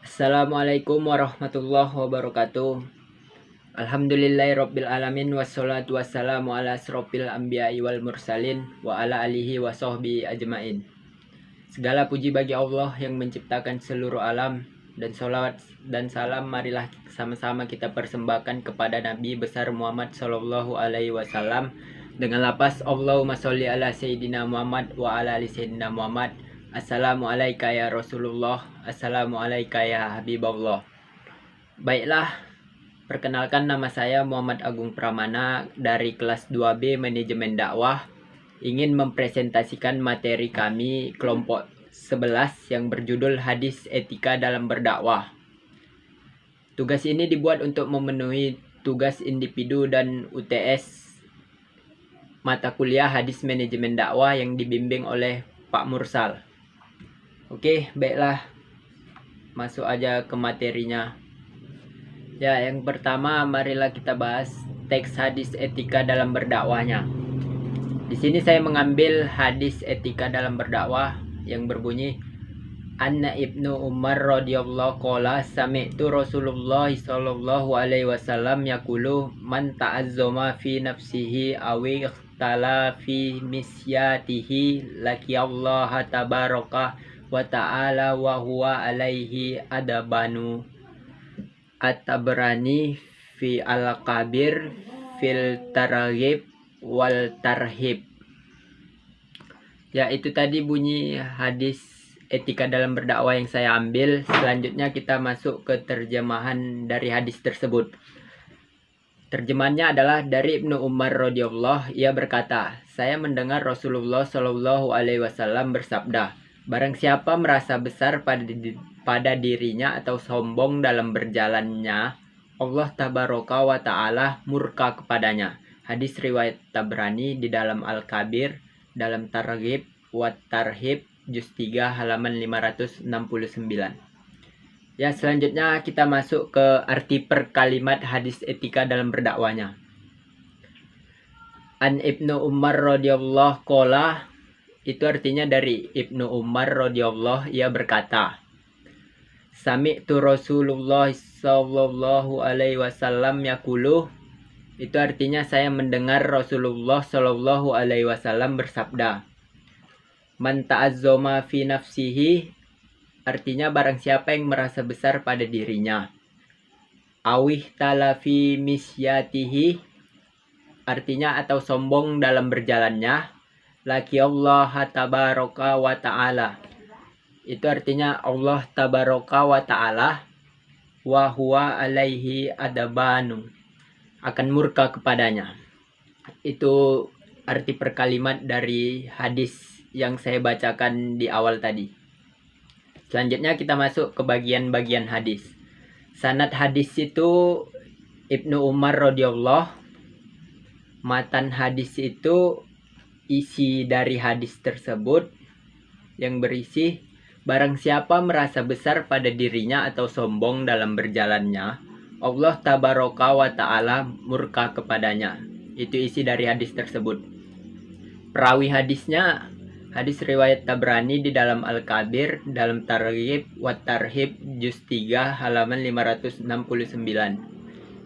Assalamualaikum warahmatullahi wabarakatuh. Alhamdulillahirabbil alamin wassalatu wassalamu ala asrofil anbiya'i wal mursalin wa ala alihi wa sahbihi ajmain. Segala puji bagi Allah yang menciptakan seluruh alam, dan salawat dan salam marilah sama-sama kita persembahkan kepada Nabi besar Muhammad sallallahu alaihi wasallam dengan lapas Allahumma sholli ala sayyidina Muhammad wa ala ali sayyidina Muhammad. Assalamualaikum ya Rasulullah, Assalamualaikum ya Habibullah. Baiklah, perkenalkan nama saya Muhammad Agung Pramana dari kelas 2B Manajemen Dakwah. Ingin mempresentasikan materi kami kelompok 11 yang berjudul Hadis Etika dalam Berdakwah. Tugas ini dibuat untuk memenuhi tugas individu dan UTS mata kuliah Hadis Manajemen Dakwah yang dibimbing oleh Pak Mursal. Oke, baiklah, masuk aja ke materinya. Ya, yang pertama marilah kita bahas teks hadis etika dalam berdakwahnya. Di sini saya mengambil hadis etika dalam berdakwah yang berbunyi, Anna Ibnu Umar radhiyallahu qala sami'tu Rasulullah sallallahu alaihi wasallam yaqulu man ta'azzama fi nafsihi aw ikhtala fi misyatihi laqiyallaha tabaraka wa ta'ala wa huwa alaihi adabanu. At-Tabrani fi al-Kabir fil Targhib wal Tarhib. Ya, itu tadi bunyi hadis etika dalam berdakwah yang saya ambil. Selanjutnya kita masuk ke terjemahan dari hadis tersebut. Terjemahannya adalah dari Ibnu Umar radhiyallahu. Ia berkata, saya mendengar Rasulullah shallallahu alaihi wasallam bersabda, barang siapa merasa besar pada dirinya atau sombong dalam berjalannya, Allah tabaraka wa ta'ala murka kepadanya. Hadis riwayat Tabrani di dalam Al-Kabir, dalam Targhib wa Tarhib, juz 3 halaman 569. Ya, selanjutnya kita masuk ke arti per kalimat hadis etika dalam berdakwahnya. An Ibnu Umar radhiyallahu qala, itu artinya dari Ibnu Umar radhiyallahu, ia berkata, Sami'tu Rasulullah sallallahu alaihi wasallam yaqulu, itu artinya saya mendengar Rasulullah sallallahu alaihi wasallam bersabda, man ta'azzama fi nafsihi, artinya barang siapa yang merasa besar pada dirinya. Awih tala fi misyatihi, artinya atau sombong dalam berjalannya. Laki Allah tabaraka wa ta'ala, itu artinya Allah tabaraka wa ta'ala wa huwa alaihi adabanu, akan murka kepadanya. Itu arti per kalimat dari hadis yang saya bacakan di awal tadi. Selanjutnya kita masuk ke bagian-bagian hadis. Sanad hadis itu Ibnu Umar radhiyallahu. Matan hadis itu isi dari hadis tersebut yang berisi, barang siapa merasa besar pada dirinya atau sombong dalam berjalannya, Allah tabaraka wa ta'ala murka kepadanya. Itu isi dari hadis tersebut. Perawi hadisnya hadis riwayat Tabrani di dalam Al-Kabir, dalam Targhib wa Tarhib, juz 3 halaman 569.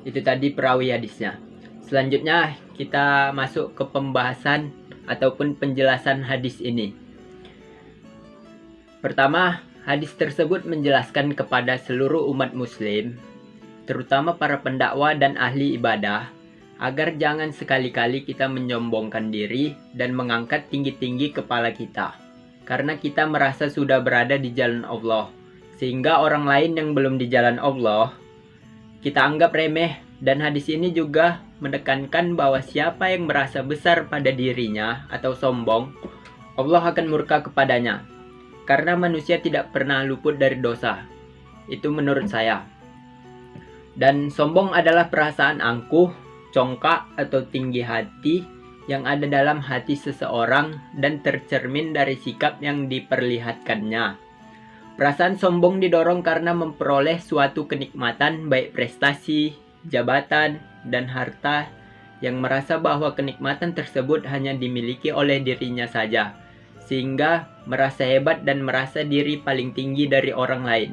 Itu tadi perawi hadisnya. Selanjutnya kita masuk ke pembahasan ataupun penjelasan hadis ini. Pertama, hadis tersebut menjelaskan kepada seluruh umat muslim, terutama para pendakwa dan ahli ibadah, agar jangan sekali-kali kita menyombongkan diri dan mengangkat tinggi-tinggi kepala kita, karena kita merasa sudah berada di jalan Allah, sehingga orang lain yang belum di jalan Allah kita anggap remeh. Dan hadis ini juga menekankan bahwa siapa yang merasa besar pada dirinya atau sombong, Allah akan murka kepadanya, karena manusia tidak pernah luput dari dosa. Itu menurut saya. Dan sombong adalah perasaan angkuh, congkak atau tinggi hati yang ada dalam hati seseorang dan tercermin dari sikap yang diperlihatkannya. Perasaan sombong didorong karena memperoleh suatu kenikmatan, baik prestasi, jabatan, dan harta, yang merasa bahwa kenikmatan tersebut hanya dimiliki oleh dirinya saja, sehingga merasa hebat dan merasa diri paling tinggi dari orang lain.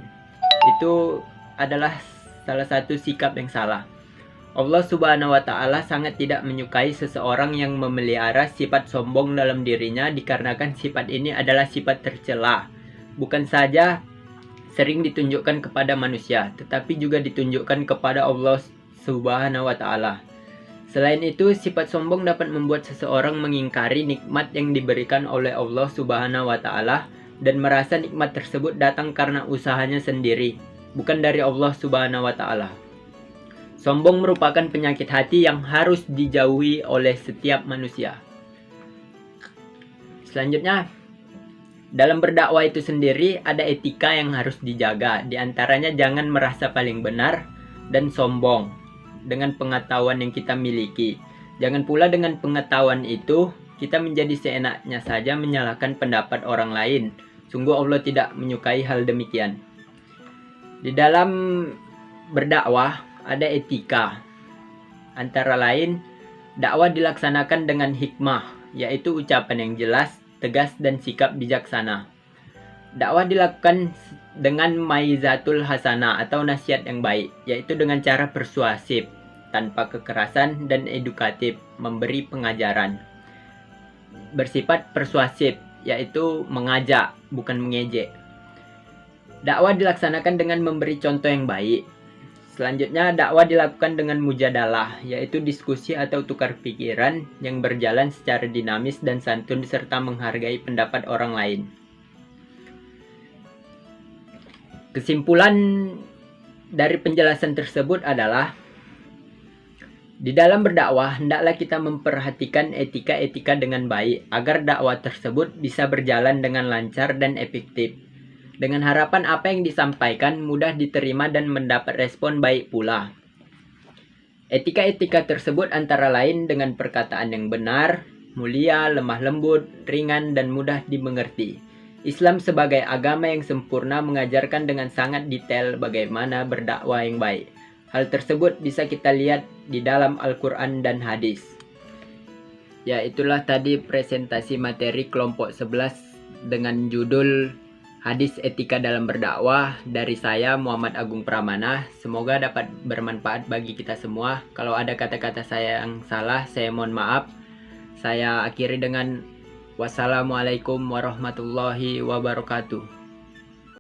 itu adalah salah satu sikap yang salah. Allah Subhanahu wa Ta'ala sangat tidak menyukai seseorang yang memelihara sifat sombong dalam dirinya, dikarenakan sifat ini adalah sifat tercela. Bukan saja sering ditunjukkan kepada manusia, tetapi juga ditunjukkan kepada Allah Subhanahu wa Ta'ala. Selain itu, sifat sombong dapat membuat seseorang mengingkari nikmat yang diberikan oleh Allah Subhanahu wa Ta'ala dan merasa nikmat tersebut datang karena usahanya sendiri, bukan dari Allah Subhanahu wa Ta'ala. Sombong merupakan penyakit hati yang harus dijauhi oleh setiap manusia. Selanjutnya, dalam berdakwah itu sendiri ada etika yang harus dijaga. Di antaranya jangan merasa paling benar dan sombong dengan pengetahuan yang kita miliki. Jangan pula dengan pengetahuan itu kita menjadi seenaknya saja menyalahkan pendapat orang lain. Sungguh Allah tidak menyukai hal demikian. Di dalam berdakwah ada etika. Antara lain, dakwah dilaksanakan dengan hikmah, yaitu ucapan yang jelas, tegas, dan sikap bijaksana. Dakwah dilakukan dengan maizatul hasanah atau nasihat yang baik, yaitu dengan cara persuasif, tanpa kekerasan dan edukatif, memberi pengajaran. Bersifat persuasif, yaitu mengajak, bukan mengejek. Dakwah dilaksanakan dengan memberi contoh yang baik. Selanjutnya, dakwah dilakukan dengan mujadalah, yaitu diskusi atau tukar pikiran yang berjalan secara dinamis dan santun serta menghargai pendapat orang lain. Kesimpulan dari penjelasan tersebut adalah, di dalam berdakwah hendaklah kita memperhatikan etika-etika dengan baik agar dakwah tersebut bisa berjalan dengan lancar dan efektif. Dengan harapan apa yang disampaikan mudah diterima dan mendapat respon baik pula. Etika-etika tersebut antara lain dengan perkataan yang benar, mulia, lemah lembut, ringan, dan mudah dimengerti. Islam sebagai agama yang sempurna mengajarkan dengan sangat detail bagaimana berdakwah yang baik. Hal tersebut bisa kita lihat di dalam Al-Quran dan hadis. Ya, itulah tadi presentasi materi kelompok 11 dengan judul Hadis Etika dalam Berdakwah dari saya, Muhammad Agung Pramana. Semoga dapat bermanfaat bagi kita semua. Kalau ada kata-kata saya yang salah, saya mohon maaf. Saya akhiri dengan wassalamualaikum warahmatullahi wabarakatuh.